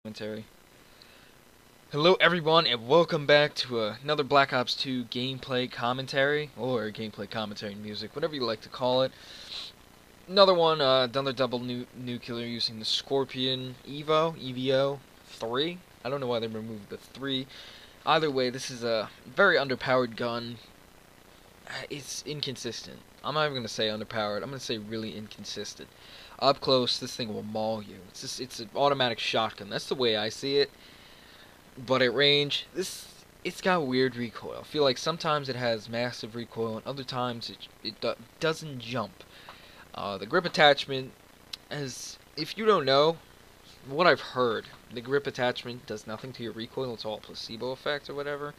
Commentary. Hello everyone and welcome back to another Black Ops 2 gameplay commentary, or gameplay commentary music, whatever you like to call it. Another one, another double nuclear using the Scorpion EVO 3. I don't know why they removed the 3. Either way, this is a very underpowered gun. It's inconsistent. I'm not even going to say underpowered, I'm going to say really inconsistent. Up close, this thing will maul you. It's an automatic shotgun. That's the way I see it. But at range, it's got weird recoil. I feel like sometimes it has massive recoil, and other times it doesn't jump. The grip attachment, if you don't know, what I've heard, the grip attachment does nothing to your recoil. It's all placebo effect or whatever.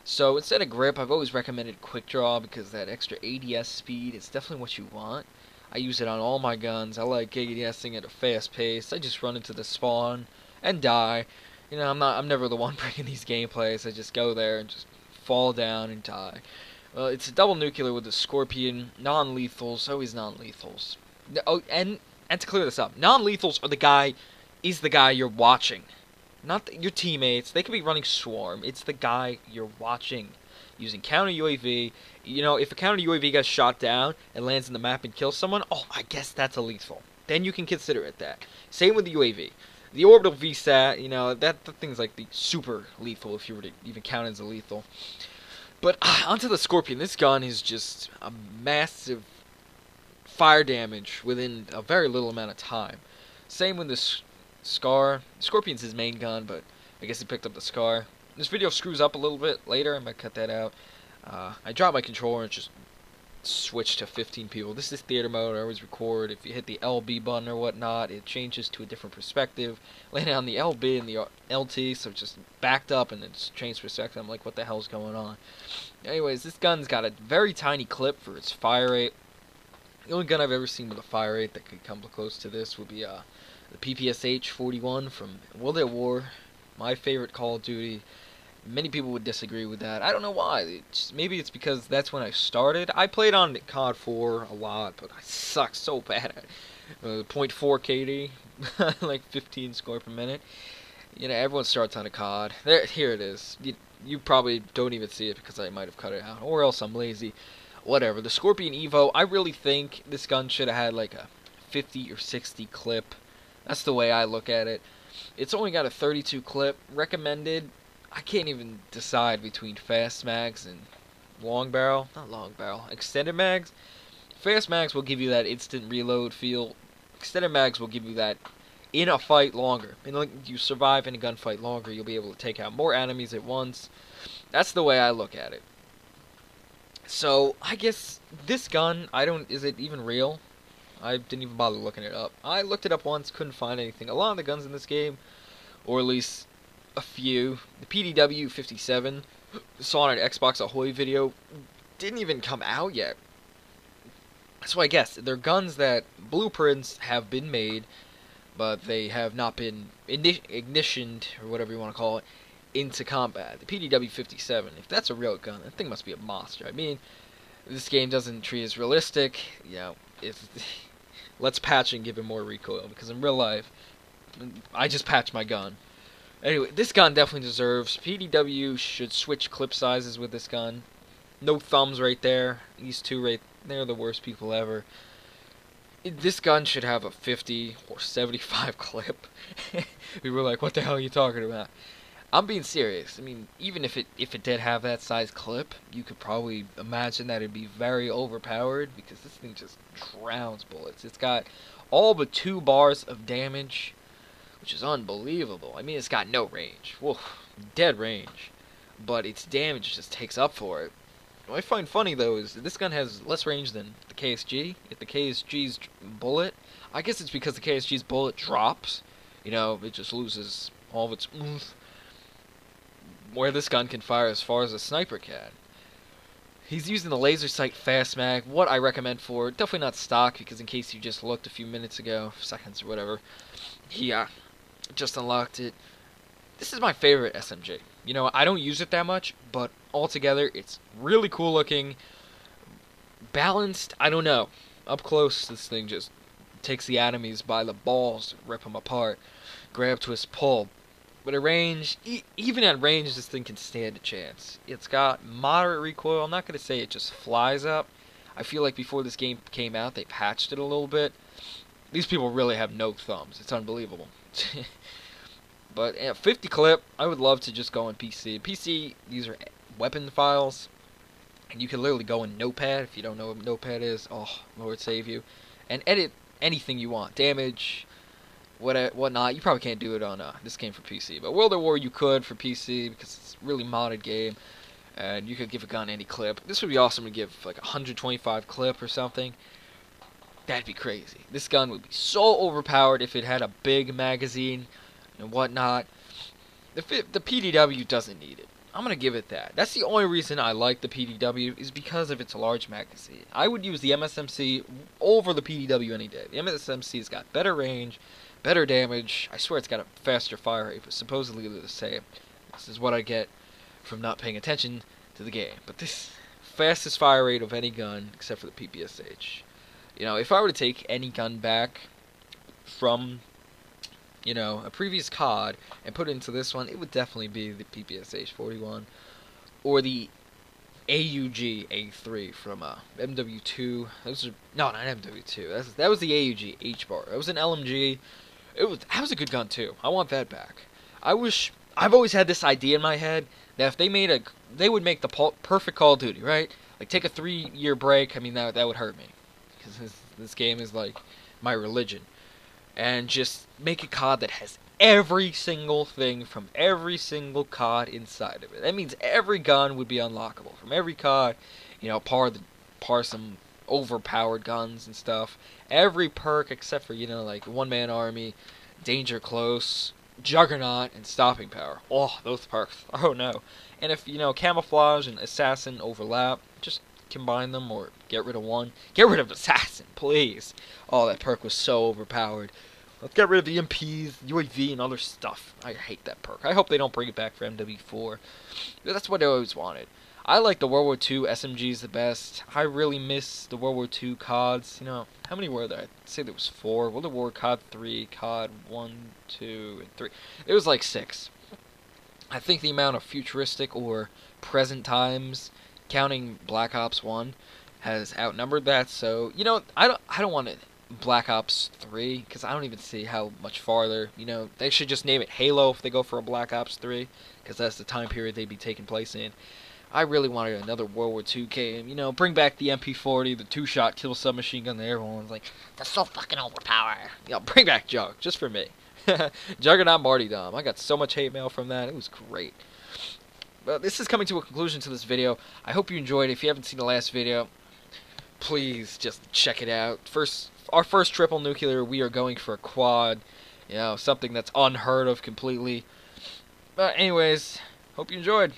So instead of grip, I've always recommended quick draw because that extra ADS speed is definitely what you want. I use it on all my guns. I like ADSing at a fast pace. I just run into the spawn and die. You know, I'm never the one bringing these gameplays. I just go there and just fall down and die. Well, it's a double nuclear with the Scorpion, non-lethals, always non-lethals. Oh, and to clear this up, non-lethals are the guy you're watching. Not your teammates. They could be running swarm. It's the guy you're watching using counter UAV. You know, if a counter UAV gets shot down and lands in the map and kills someone, oh, I guess that's a lethal. Then you can consider it that. Same with the UAV. The orbital VSAT, you know, that thing's like the super lethal if you were to even count it as a lethal. But onto the Scorpion. This gun is just a massive fire damage within a very little amount of time. Same with this Scar. Scorpion's his main gun, but I guess he picked up the Scar. This video screws up a little bit later. I might cut that out. I dropped my controller and just switched to 15 people. This is theater mode. I always record. If you hit the LB button or whatnot, it changes to a different perspective. Landing on the LB and the LT, so it's just backed up and it's changed perspective. I'm like, what the hell's going on? Anyways, this gun's got a very tiny clip for its fire rate. The only gun I've ever seen with a fire rate that could come close to this would be the PPSH-41 from World at War, my favorite Call of Duty. Many people would disagree with that. I don't know why. Maybe it's because that's when I started. I played on COD 4 a lot, but I suck so bad at .4 KD, like 15 score per minute. You know, everyone starts on a COD. Here it is. You probably don't even see it because I might have cut it out, or else I'm lazy. Whatever. The Scorpion Evo, I really think this gun should have had like a 50 or 60 clip. That's the way I look at it. It's only got a 32 clip. Recommended. I can't even decide between fast mags and long barrel. Not long barrel. Extended mags. Fast mags will give you that instant reload feel. Extended mags will give you that in a fight longer. And you survive in a gunfight longer, you'll be able to take out more enemies at once. That's the way I look at it. So, I guess this gun, is it even real? I didn't even bother looking it up. I looked it up once, couldn't find anything. A lot of the guns in this game, or at least a few, the PDW-57, saw on an Xbox Ahoy video, didn't even come out yet. So I guess they're guns that blueprints have been made, but they have not been ignitioned, or whatever you want to call it, into combat. The PDW-57, if that's a real gun, that thing must be a monster. I mean, this game doesn't treat it as realistic. You know, let's patch and give it more recoil, because in real life, I just patched my gun. Anyway, this gun definitely deserves. PDW should switch clip sizes with this gun. No thumbs right there. These two right there are the worst people ever. This gun should have a 50 or 75 clip. We were like, what the hell are you talking about? I'm being serious. I mean, even if it did have that size clip, you could probably imagine that it'd be very overpowered because this thing just drowns bullets. It's got all but 2 bars of damage, which is unbelievable. I mean, it's got no range. Woof, dead range. But its damage just takes up for it. What I find funny, though, is that this gun has less range than the KSG. If the KSG's bullet, I guess it's because the KSG's bullet drops. You know, it just loses all of its oomph. Where this gun can fire as far as a sniper can. He's using the laser sight fast mag. What I recommend for it, definitely not stock, because in case you just looked a few minutes ago, seconds or whatever, he just unlocked it. This is my favorite SMG. You know, I don't use it that much, but altogether, it's really cool looking. Balanced, I don't know. Up close, this thing just takes the enemies by the balls, rip them apart. Grab, twist, pull. But at range, even at range, this thing can stand a chance. It's got moderate recoil. I'm not going to say it just flies up. I feel like before this game came out, they patched it a little bit. These people really have no thumbs. It's unbelievable. But 50 clip, I would love to just go on PC. PC, these are weapon files. And you can literally go in Notepad, if you don't know what Notepad is. Oh, Lord save you. And edit anything you want. Damage, whatnot. You probably can't do it on this game for PC. But World at War you could for PC because it's a really modded game. And you could give a gun any clip. This would be awesome to give like 125 clip or something. That'd be crazy. This gun would be so overpowered if it had a big magazine and whatnot. The PDW doesn't need it. I'm going to give it that. That's the only reason I like the PDW is because of its large magazine. I would use the MSMC over the PDW any day. The MSMC's got better range, better damage. I swear it's got a faster fire rate, but supposedly they're the same. This is what I get from not paying attention to the game. But this fastest fire rate of any gun except for the PPSH. You know, if I were to take any gun back from, you know, a previous COD and put it into this one, it would definitely be the PPSH 41 or the AUG A3 from MW2. No, not MW2. That was the AUG H-bar. It was an LMG. That was a good gun too. I want that back. I've always had this idea in my head that if they would make the perfect Call of Duty, right? Like take a 3-year break. I mean that would hurt me because this game is like my religion. And just make a COD that has every single thing from every single COD inside of it. That means every gun would be unlockable from every COD. You know, par some overpowered guns and stuff. Every perk except for, you know, like one-man army, danger close, juggernaut, and stopping power. Oh, those perks. Oh no. And if, you know, camouflage and assassin overlap, just combine them or get rid of one. Get rid of assassin, please. Oh, that perk was so overpowered. Let's get rid of the MPs, UAV, and other stuff. I hate that perk. I hope they don't bring it back for MW4. But that's what I always wanted. I like the World War II SMGs the best. I really miss the World War II CODs. You know, how many were there? I'd say there was 4. World War COD 3, COD 1, 2, and 3. It was like 6. I think the amount of futuristic or present times, counting Black Ops 1, has outnumbered that. So, you know, I don't want it Black Ops 3 because I don't even see how much farther. You know, they should just name it Halo if they go for a Black Ops 3 because that's the time period they'd be taking place in. I really wanted another World War II game. You know, bring back the MP40, the 2-shot kill submachine gun that everyone's like, that's so fucking overpowered. You know, bring back Jug, just for me. Juggernaut Martyrdom. I got so much hate mail from that. It was great. But this is coming to a conclusion to this video. I hope you enjoyed it. If you haven't seen the last video, please just check it out. Our first triple nuclear, we are going for a quad. You know, something that's unheard of completely. But anyways, hope you enjoyed.